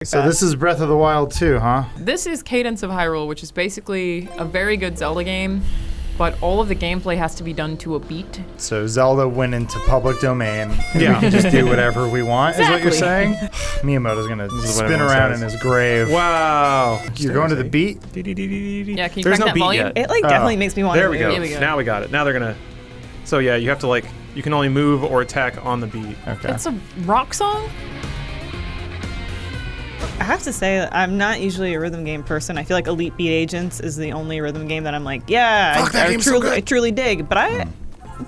So this is Breath of the Wild 2, huh? This is Cadence of Hyrule, which is basically a very good Zelda game, but all of the gameplay has to be done to a beat. So Zelda went into public domain, and we can just do whatever we want, is what you're saying? Miyamoto's gonna spin around in his grave. Wow. You're going to the beat? Yeah, can you There's crank no that beat volume? yet. It definitely makes me want to There we go. Here we go. Now we got it. Now they're gonna. So yeah, you have to you can only move or attack on the beat. Okay. It's a rock song? I have to say that I'm not usually a rhythm game person. I feel like Elite Beat Agents is the only rhythm game that I'm like, I truly dig. But I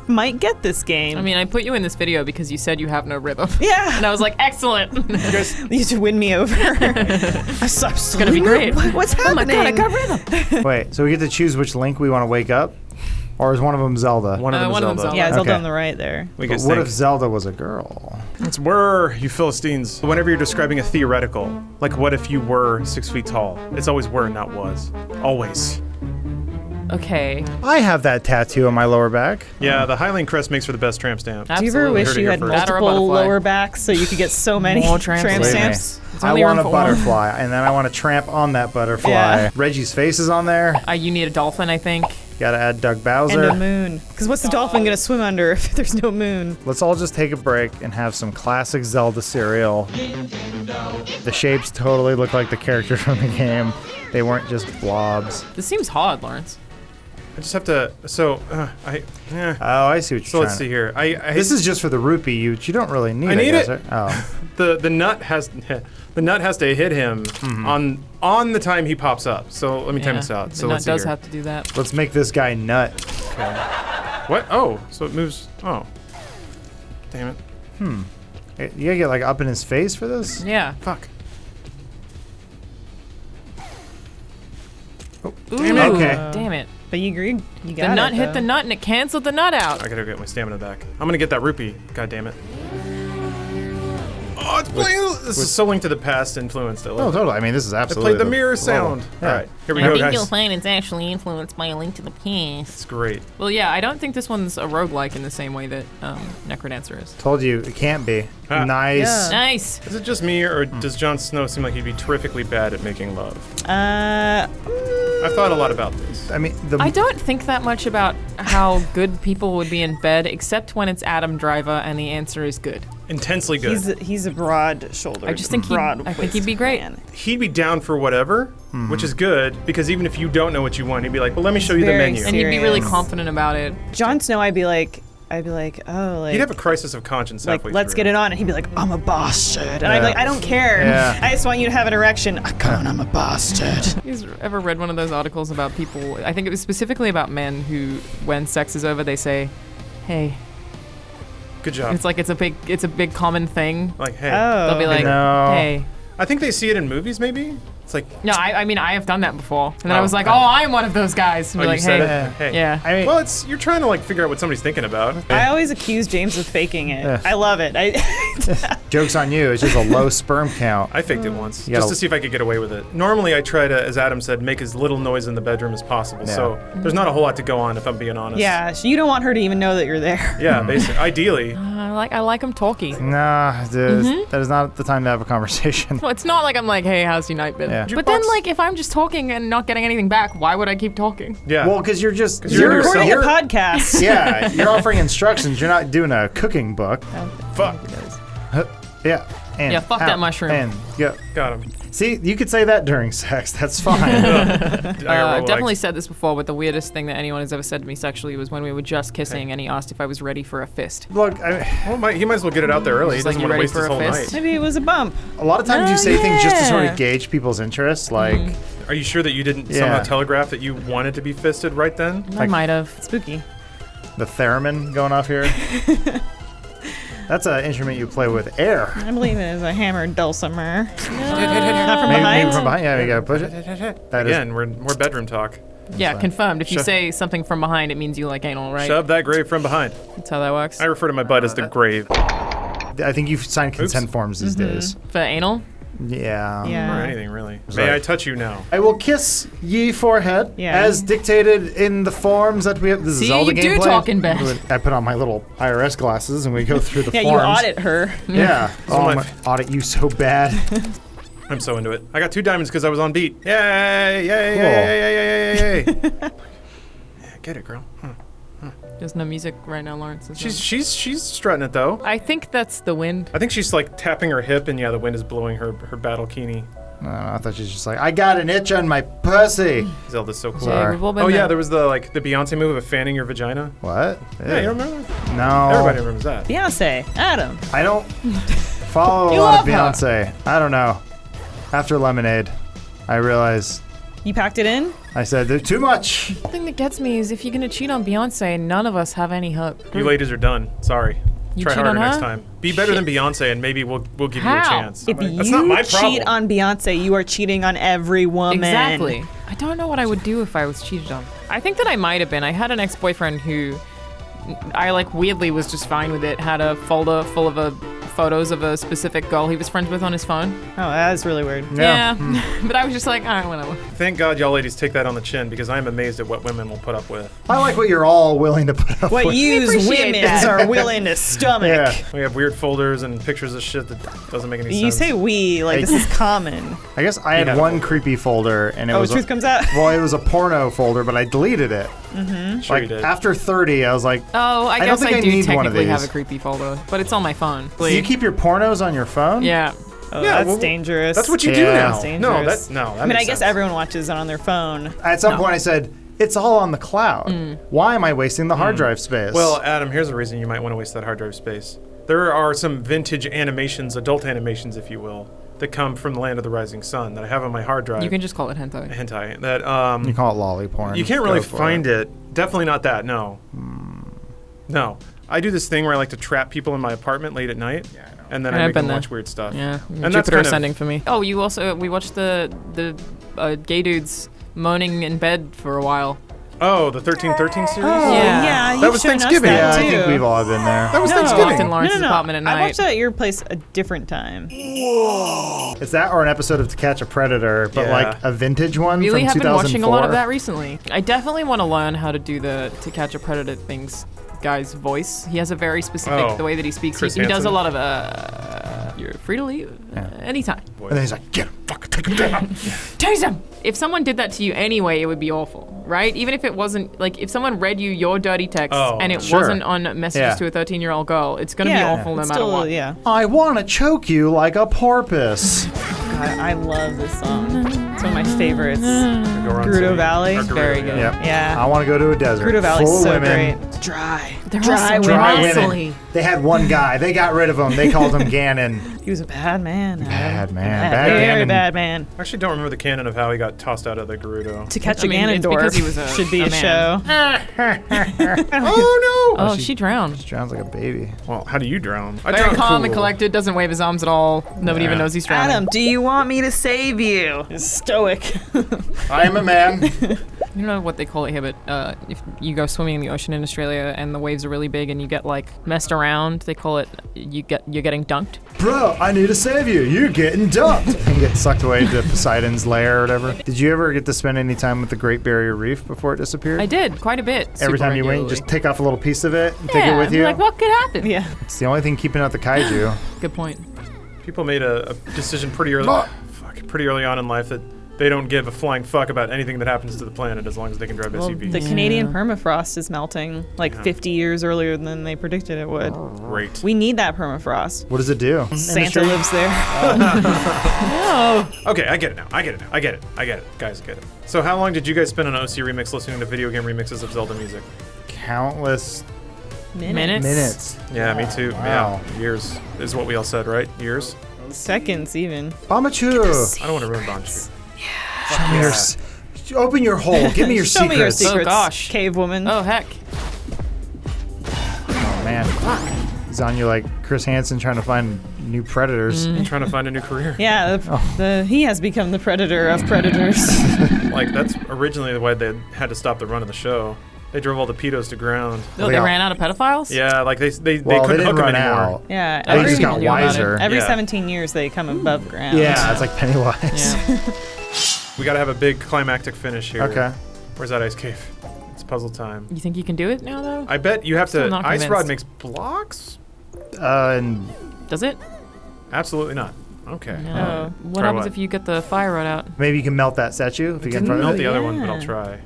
might get this game. I mean, I put you in this video because you said you have no rhythm. Yeah. And I was like, excellent. You should win me over. It's gonna be great. What's happening? Oh my god, I got rhythm. Wait, so we get to choose which Link we want to wake up? Or is one of them Zelda? One of them is Zelda. Yeah, Zelda Okay. on the right there. We But guys what think. if Zelda was a girl? It's were, you Philistines. Whenever you're describing a theoretical, like what if you were 6 feet tall? It's always were, not was. Always. Okay. I have that tattoo on my lower back. Yeah, the Highland crest makes for the best tramp stamp. Do you ever Absolutely. wish Heard it you here had first. That or a multiple butterfly. lower backs so you could get so many More tramp tramp Believe me, stamps? It's I only want room a for one. butterfly, and then I want to tramp on that butterfly. Yeah. Reggie's face is on there. You need a dolphin, I think. Gotta add Doug And Bowser. a moon. Because what's the dolphin gonna swim under if there's no moon? Let's all just take a break and have some classic Zelda cereal. The shapes totally look like the characters from the game. They weren't just blobs. This seems hard, Lawrence. I just have to, Oh, I see what you're So trying let's see here. This is just for the rupee. You don't really need I need guess, it. right? Oh. The nut has to hit him on the time he pops up. So let me time this out. So The let's nut see does here. have to do that. Let's make this guy nut. Okay. What? Oh, so it moves. Oh. Damn it. You gotta get like up in his face for this? Yeah. Fuck. Ooh, Damn it. Okay. Damn it. But you agreed. You got The it. nut hit though. the nut and it canceled the nut out. I gotta get my stamina back. I'm gonna get that rupee. God damn it. Oh, it's playing. This is so Link to the Past influenced. I Oh, love it. totally. I mean, this is It absolutely. played the mirror sound. Yeah. All right, here we go, guys. find it's actually influenced by a link to the past. It's great. Well, yeah, I don't think this one's a roguelike in the same way that Necrodancer is. Told you, it can't be. Ah. Nice. Yeah. Nice. Is it just me, or does Jon Snow seem like he'd be terrifically bad at making love? I've thought a lot about this. I mean, I don't think that much about how good people would be in bed, except when it's Adam Driver and the answer is good. Intensely good. He's a broad-shouldered. I just think he'd be great. Man. He'd be down for whatever, which is good, because even if you don't know what you want, he'd be like, well, let me show you the Very menu. And he'd be really Serious. confident about it. Jon Snow, I'd be like, oh, like. He'd have a crisis of conscience like, halfway let's through. get it on. And he'd be like, I'm a bastard. And I'd be like, I don't care. Yeah. I just want you to have an erection. Come on, I'm a bastard. You guys ever read one of those articles about people? I think it was specifically about men who, when sex is over, they say, "Hey." Good job. It's like it's a big common thing. Like, hey. They'll be like, No. "Hey." I think they see it in movies, maybe? It's like, No, I mean I have done that before, and then I Oh. was like, "Oh, I'm one of those guys." And oh, be you like, said "Hey." it? Hey. Yeah. I mean, Well, you're trying to figure out what somebody's thinking about. I always accuse James of faking it. Yeah. I love it. joke's on you. It's just a low sperm count. I faked it once, You just gotta- to see if I could get away with it. Normally, I try to, as Adam said, make as little noise in the bedroom as possible. Yeah. So there's not a whole lot to go on, if I'm being honest. Yeah, you don't want her to even know that you're there. Yeah, basically. Ideally. I like them talky. Nah, dude, that is not the time to have a conversation. Well, it's not like I'm like, "Hey, how's your night been?" Yeah. But then, Jukebox- like, if I'm just talking and not getting anything back, why would I keep talking? Yeah. Well, because you're just you're You're recording a yourself. podcast. yeah, you're offering instructions. You're not doing a cooking book. Fuck. Yeah. And Yeah, fuck that mushroom. And yeah. Got him. See, you could say that during sex. That's fine. I've definitely said this before, but the weirdest thing that anyone has ever said to me sexually was when we were just kissing, and he asked if I was ready for a fist. Look, Well, he might as well get it out there early. He Just like, doesn't you want to ready waste for his a whole fist? night. Maybe it was a bump. a lot of times you say things just to sort yeah. of gauge people's interests. Like, Are you sure that you didn't somehow telegraph that you wanted to be fisted right then? I might have. Spooky. the theremin going off here. That's an instrument you play with air. I believe it is a hammered dulcimer. Not from Maybe behind. from behind. Yeah, you gotta push it. That is- Again, we're more bedroom talk. Yeah, confirmed. If you Shove- say something from behind, it means you like anal, right? Shove that grave from behind. That's how that works. I refer to my butt as the grave. I think you've signed consent forms these days. For anal? Yeah. Yeah. Or anything, really. Sorry. May I touch you now? I will kiss ye forehead Yeah. as dictated in the forms that we have. This is See, Zelda you do gameplay. talk in bed. I put on my little IRS glasses and we go through the Yeah, forms. you audit her. Yeah. Oh, my I'm gonna audit you so bad. I'm so into it. I got 2 diamonds because I was on beat. Yay! Yay! Yay! Yay! Yay! Yay! Yeah, get it, girl. There's no music right now, Lawrence. She's strutting it though. I think that's the wind. I think she's like tapping her hip, and yeah, the wind is blowing her battle kini. I thought she was just like, I got an itch on my pussy. Zelda's so cool. Jay, we've all been Oh yeah, there. there was the Beyonce move of fanning your vagina. What? Yeah, you remember that? No. Everybody remembers that. Beyonce, Adam. I don't follow a You lot of love Beyonce. I don't know. After Lemonade, I realized You packed it in? I said there's too much. The thing that gets me is if you're gonna cheat on Beyonce, none of us have any hope. You ladies are done. Sorry. You Try cheat harder on next her? time. Be better than Beyonce, and maybe we'll give you a How? chance. If That's you not my problem. cheat on Beyonce, you are cheating on every woman. Exactly. I don't know what I would do if I was cheated on. I think that I might have been. I had an ex-boyfriend who I weirdly was just fine with it. Had a folder full of photos of a specific girl he was friends with on his phone. Oh, that is really weird. Yeah. But I was just like, all right, whatever. Thank God y'all ladies take that on the chin, because I am amazed at what women will put up with. I like what you're all willing to put up What with. yous appreciate women that. are willing to stomach. Yeah. We have weird folders and pictures of shit that doesn't make any sense. You say we, like this is common. I guess I had Yeah. one creepy folder, and it Oh, was truth comes out. well, it was a porno folder, but I deleted it. Sure Like you did. after 30, I was like, Oh, I don't guess think I I do need one of technically have these. a creepy folder, but it's on my phone. "Do you keep your pornos on your phone?" Yeah. Oh, Yeah, that's well, dangerous. That's what you do Yeah. now. That's No, dangerous. that I mean, I makes guess sense. everyone watches it on their phone. At some point, I said, "It's all on the cloud. Why am I wasting the hard drive space?" Well, Adam, here's a reason you might want to waste that hard drive space. There are some vintage animations, adult animations, if you will, that come from the land of the rising sun that I have on my hard drive. You can just call it hentai. hentai that you call it lolly porn. you can't really Go for find it. Definitely not that. No. No. I do this thing where I like to trap people in my apartment late at night, and then I I've make them been there. watch weird stuff. Yeah. And that's Jupiter kind of Ascending for me. Oh, we watched the gay dudes moaning in bed for a while. Oh, the 1313 series. Oh, Yeah. yeah. That you've was shown us Thanksgiving. Yeah, that, I think too. we've all been there. That was No. Thanksgiving. Locked in Lawrence's no. apartment at I night. watched it at your place a different time. It's that or an episode of To Catch a Predator, but Yeah. like a vintage one Really from have 2004. been watching a lot of that recently. I definitely want to learn how to do the To Catch a Predator things guy's voice. He has a very specific Oh, the way that he speaks. Chris He does Hansen? a lot of you're free to leave anytime. And then he's like, "Get him, fucking take him down." Tase him. If someone did that to you anyway, it would be awful, right? Even if it wasn't like if someone read you your dirty text Oh, and it sure. wasn't on messages Yeah. to a 13-year-old girl, it's gonna be Yeah, awful no it's matter still, what. Yeah. I want to choke you like a porpoise. I love this song. It's one of my favorites. Goron Gerudo City. Valley. Or Gerudo, Very good. Yep. Yeah. I want to go to a desert. Gerudo Valley's full of so women. great. Dry. They're Dry also Dry muscly. women. They had one guy. They got rid of him. They called him Ganon. He was a bad man. Bad man. Bad, Bad very Ganon. bad man. I actually don't remember the canon of how he got tossed out of the Gerudo. To Catch I a mean, it's because Ganondorf he was should be a a man. show. Oh Oh, she drowned. She drowns like a baby. no! Well, how do you drown? I Very drown calm and cool. collected, doesn't wave his arms at all. Nobody even Yeah. knows he's drowning. Adam, do you want me to save you? Stoic. I am a man. You don't know what they call it here, but if you go swimming in the ocean in Australia and the waves are really big and you get like messed around, they call it you're getting dunked. Bro, I need to save you. You're getting dumped. And get sucked away to Poseidon's lair or whatever. Did you ever get to spend any time with the Great Barrier Reef before it disappeared? I did quite a bit. Every super time you went, you regularly. just take off a little piece of it and take it Yeah, with I'd be you. like, what could happen? Yeah. It's the only thing keeping out the kaiju. Good point. People made a decision pretty early on in life that they don't give a flying fuck about anything that happens to the planet as long as they can drive Well, SUVs. the Canadian permafrost is melting like 50 years earlier than they predicted it would. Great. We need that permafrost. What does it do? Santa lives there. Okay, I get it now. I get it. Guys, get it. So how long did you guys spend on OC Remix listening to video game remixes of Zelda music? Countless Minutes? minutes. Yeah, me too. Wow. Yeah, years is what we all said, right? Years? Seconds even. Bamachu. I don't want to ruin Bonchu. Show me your open your hole. Give me your Show me your secrets. secrets, gosh. cave woman. Oh heck. Oh man. He's on you like Chris Hansen trying to find new predators. I'm trying to find a new career. Yeah, he has become the predator of predators. Like, that's originally why they had to stop the run of the show. They drove all the pedos to ground. Oh, they Yeah. ran out of pedophiles? Yeah, like they Well, couldn't they hook didn't them run anymore. out. Yeah, They just got knew about it. wiser. every Yeah. 17 years they come above ground. Yeah, it's like Pennywise. Yeah. We gotta have a big climactic finish here. Okay. Where's that ice cave? It's puzzle time. You think you can do it now though? I bet you have Still to. not Ice Rod convinced. makes blocks? And Does it? Absolutely not. Okay. No. What Try happens what? if you get the fire rod out? Maybe you can melt that statue if you can. Melt the yeah. other one, but I'll try.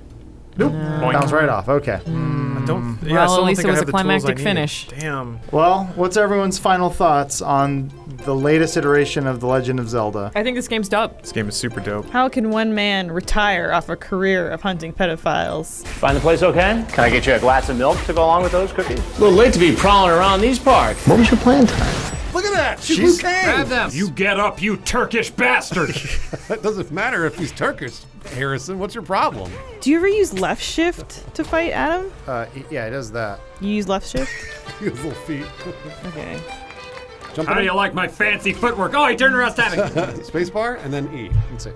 Nope. Boink. Bounce right off. Okay. I don't. Yeah, I Well, still at don't least think it I was have a the tools I climactic need. finish. Damn. Well, what's everyone's final thoughts on the latest iteration of The Legend of Zelda? I think this game's dope. This game is super dope. How can one man retire off a career of hunting pedophiles? Find the place okay? Can I get you a glass of milk to go along with those cookies? A little late to be prowling around these parts. What was your plan tonight? Look at that! She's- Grab them. You get up, you Turkish bastard! That doesn't matter if he's Turkish, Harrison. What's your problem? Do you ever use left shift to fight Adam? Yeah, it does that. You use left shift? His little feet. Okay. Jump How do in. you like my fancy footwork? Oh, he turned around stabbing. Spacebar and then E. Let's see.